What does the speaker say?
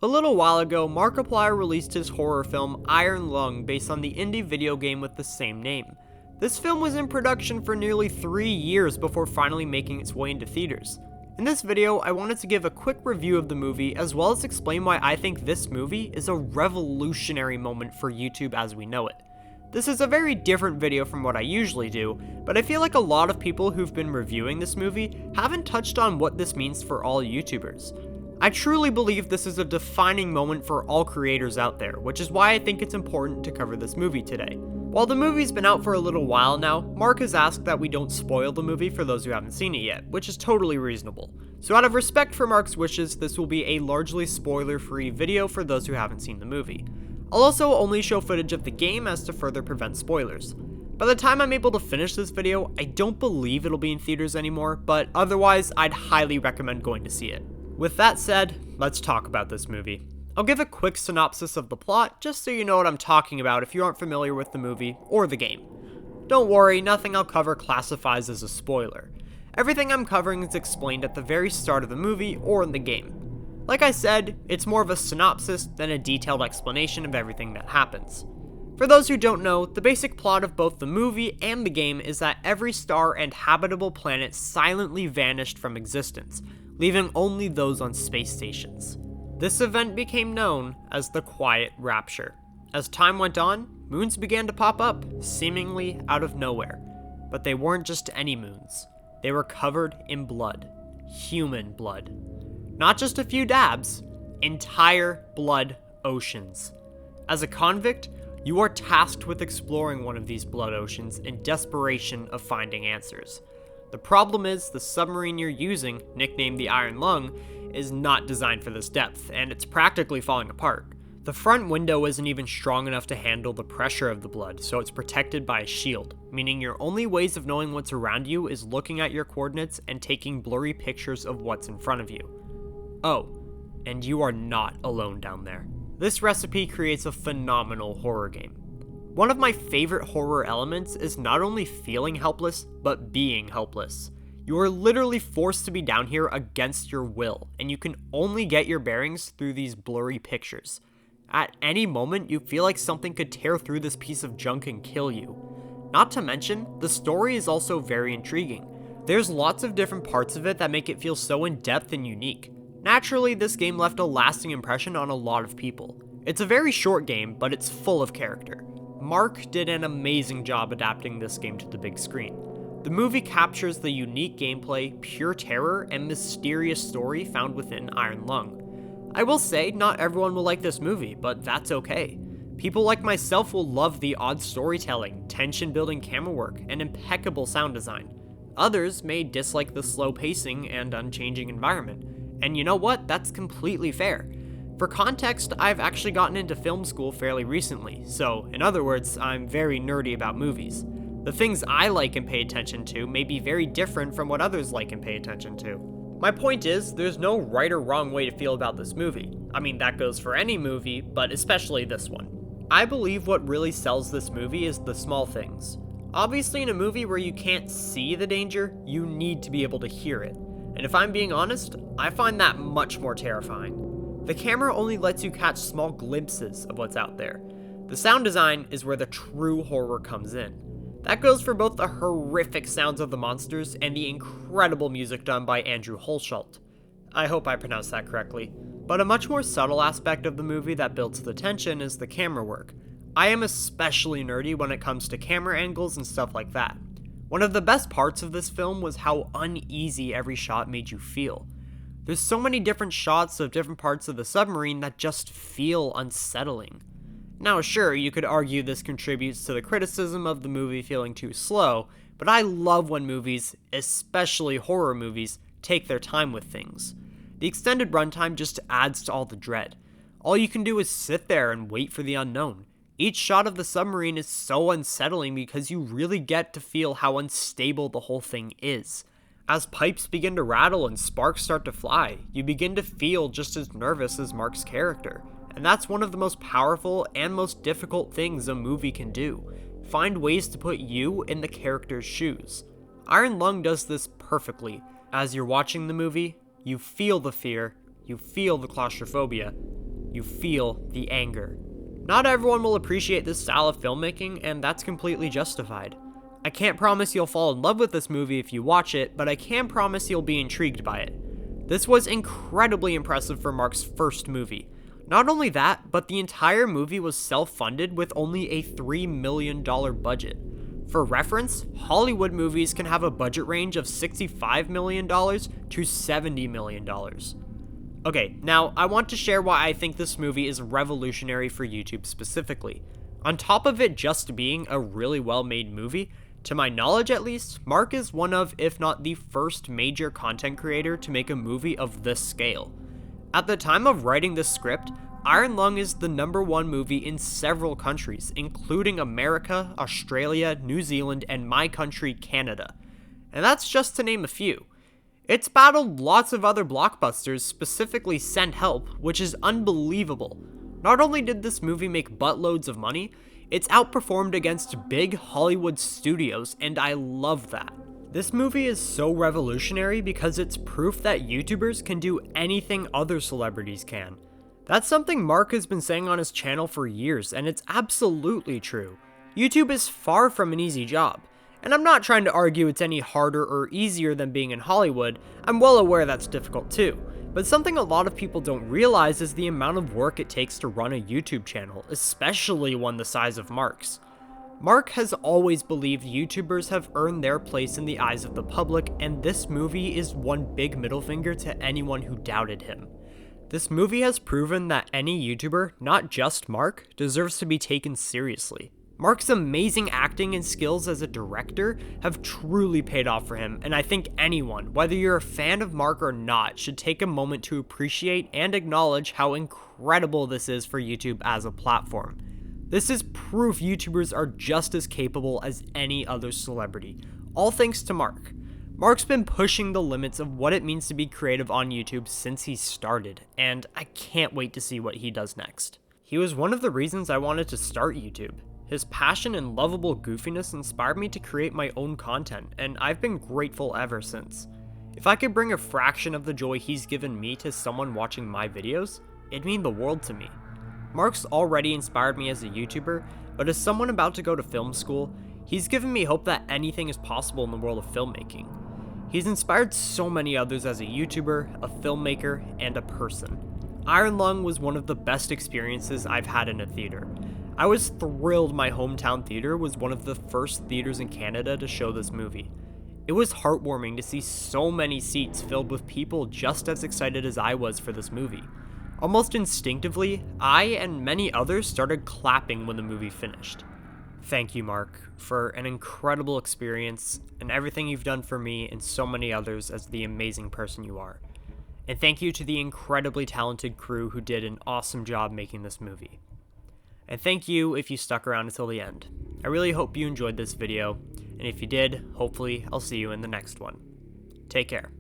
A little while ago, Markiplier released his horror film Iron Lung based on the indie video game with the same name. This film was in production for nearly 3 years before finally making its way into theaters. In this video, I wanted to give a quick review of the movie as well as explain why I think this movie is a revolutionary moment for YouTube as we know it. This is a very different video from what I usually do, but I feel like a lot of people who've been reviewing this movie haven't touched on what this means for all YouTubers. I truly believe this is a defining moment for all creators out there, which is why I think it's important to cover this movie today. While the movie's been out for a little while now, Mark has asked that we don't spoil the movie for those who haven't seen it yet, which is totally reasonable. So out of respect for Mark's wishes, this will be a largely spoiler-free video for those who haven't seen the movie. I'll also only show footage of the game as to further prevent spoilers. By the time I'm able to finish this video, I don't believe it'll be in theaters anymore, but otherwise, I'd highly recommend going to see it. With that said, let's talk about this movie. I'll give a quick synopsis of the plot, just so you know what I'm talking about if you aren't familiar with the movie or the game. Don't worry, nothing I'll cover classifies as a spoiler. Everything I'm covering is explained at the very start of the movie or in the game. Like I said, it's more of a synopsis than a detailed explanation of everything that happens. For those who don't know, the basic plot of both the movie and the game is that every star and habitable planet silently vanished from existence, leaving only those on space stations. This event became known as the Quiet Rapture. As time went on, moons began to pop up, seemingly out of nowhere. But they weren't just any moons. They were covered in blood. Human blood. Not just a few dabs, entire blood oceans. As a convict, you are tasked with exploring one of these blood oceans in desperation of finding answers. The problem is, the submarine you're using, nicknamed the Iron Lung, is not designed for this depth, and it's practically falling apart. The front window isn't even strong enough to handle the pressure of the blood, so it's protected by a shield, meaning your only ways of knowing what's around you is looking at your coordinates and taking blurry pictures of what's in front of you. Oh, and you are not alone down there. This recipe creates a phenomenal horror game. One of my favorite horror elements is not only feeling helpless, but being helpless. You are literally forced to be down here against your will, and you can only get your bearings through these blurry pictures. At any moment, you feel like something could tear through this piece of junk and kill you. Not to mention, the story is also very intriguing. There's lots of different parts of it that make it feel so in-depth and unique. Naturally, this game left a lasting impression on a lot of people. It's a very short game, but it's full of character. Mark did an amazing job adapting this game to the big screen. The movie captures the unique gameplay, pure terror, and mysterious story found within Iron Lung. I will say, not everyone will like this movie, but that's okay. People like myself will love the odd storytelling, tension-building camera work, and impeccable sound design. Others may dislike the slow pacing and unchanging environment. And you know what? That's completely fair. For context, I've actually gotten into film school fairly recently, so in other words, I'm very nerdy about movies. The things I like and pay attention to may be very different from what others like and pay attention to. My point is, there's no right or wrong way to feel about this movie. I mean, that goes for any movie, but especially this one. I believe what really sells this movie is the small things. Obviously, in a movie where you can't see the danger, you need to be able to hear it. And if I'm being honest, I find that much more terrifying. The camera only lets you catch small glimpses of what's out there. The sound design is where the true horror comes in. That goes for both the horrific sounds of the monsters and the incredible music done by Andrew Hulshult. I hope I pronounced that correctly. But a much more subtle aspect of the movie that builds the tension is the camera work. I am especially nerdy when it comes to camera angles and stuff like that. One of the best parts of this film was how uneasy every shot made you feel. There's so many different shots of different parts of the submarine that just feel unsettling. Now sure, you could argue this contributes to the criticism of the movie feeling too slow, but I love when movies, especially horror movies, take their time with things. The extended runtime just adds to all the dread. All you can do is sit there and wait for the unknown. Each shot of the submarine is so unsettling because you really get to feel how unstable the whole thing is. As pipes begin to rattle and sparks start to fly, you begin to feel just as nervous as Mark's character. And that's one of the most powerful and most difficult things a movie can do. Find ways to put you in the character's shoes. Iron Lung does this perfectly. As you're watching the movie, you feel the fear, you feel the claustrophobia, You feel the anger. Not everyone will appreciate this style of filmmaking, and that's completely justified. I can't promise you'll fall in love with this movie if you watch it, but I can promise you'll be intrigued by it. This was incredibly impressive for Mark's first movie. Not only that, but the entire movie was self-funded with only a $3 million budget. For reference, Hollywood movies can have a budget range of $65 million to $70 million. Okay, now I want to share why I think this movie is revolutionary for YouTube specifically. On top of it just being a really well-made movie, to my knowledge at least, Mark is one of, if not the first major content creator to make a movie of this scale. At the time of writing this script, Iron Lung is the #1 movie in several countries, including America, Australia, New Zealand, and my country, Canada. And that's just to name a few. It's battled lots of other blockbusters, specifically Send Help, which is unbelievable. Not only did this movie make buttloads of money, it's outperformed against big Hollywood studios, and I love that. This movie is so revolutionary because it's proof that YouTubers can do anything other celebrities can. That's something Mark has been saying on his channel for years, and it's absolutely true. YouTube is far from an easy job. And I'm not trying to argue it's any harder or easier than being in Hollywood. I'm well aware that's difficult too. But something a lot of people don't realize is the amount of work it takes to run a YouTube channel, especially one the size of Mark's. Mark has always believed YouTubers have earned their place in the eyes of the public, and this movie is one big middle finger to anyone who doubted him. This movie has proven that any YouTuber, not just Mark, deserves to be taken seriously. Mark's amazing acting and skills as a director have truly paid off for him, and I think anyone, whether you're a fan of Mark or not, should take a moment to appreciate and acknowledge how incredible this is for YouTube as a platform. This is proof YouTubers are just as capable as any other celebrity, all thanks to Mark. Mark's been pushing the limits of what it means to be creative on YouTube since he started, and I can't wait to see what he does next. He was one of the reasons I wanted to start YouTube. His passion and lovable goofiness inspired me to create my own content, and I've been grateful ever since. If I could bring a fraction of the joy he's given me to someone watching my videos, it'd mean the world to me. Mark's already inspired me as a YouTuber, but as someone about to go to film school, he's given me hope that anything is possible in the world of filmmaking. He's inspired so many others as a YouTuber, a filmmaker, and a person. Iron Lung was one of the best experiences I've had in a theater. I was thrilled my hometown theater was one of the first theaters in Canada to show this movie. It was heartwarming to see so many seats filled with people just as excited as I was for this movie. Almost instinctively, I and many others started clapping when the movie finished. Thank you, Mark, for an incredible experience and everything you've done for me and so many others as the amazing person you are. And thank you to the incredibly talented crew who did an awesome job making this movie. And thank you if you stuck around until the end. I really hope you enjoyed this video, and if you did, hopefully I'll see you in the next one. Take care.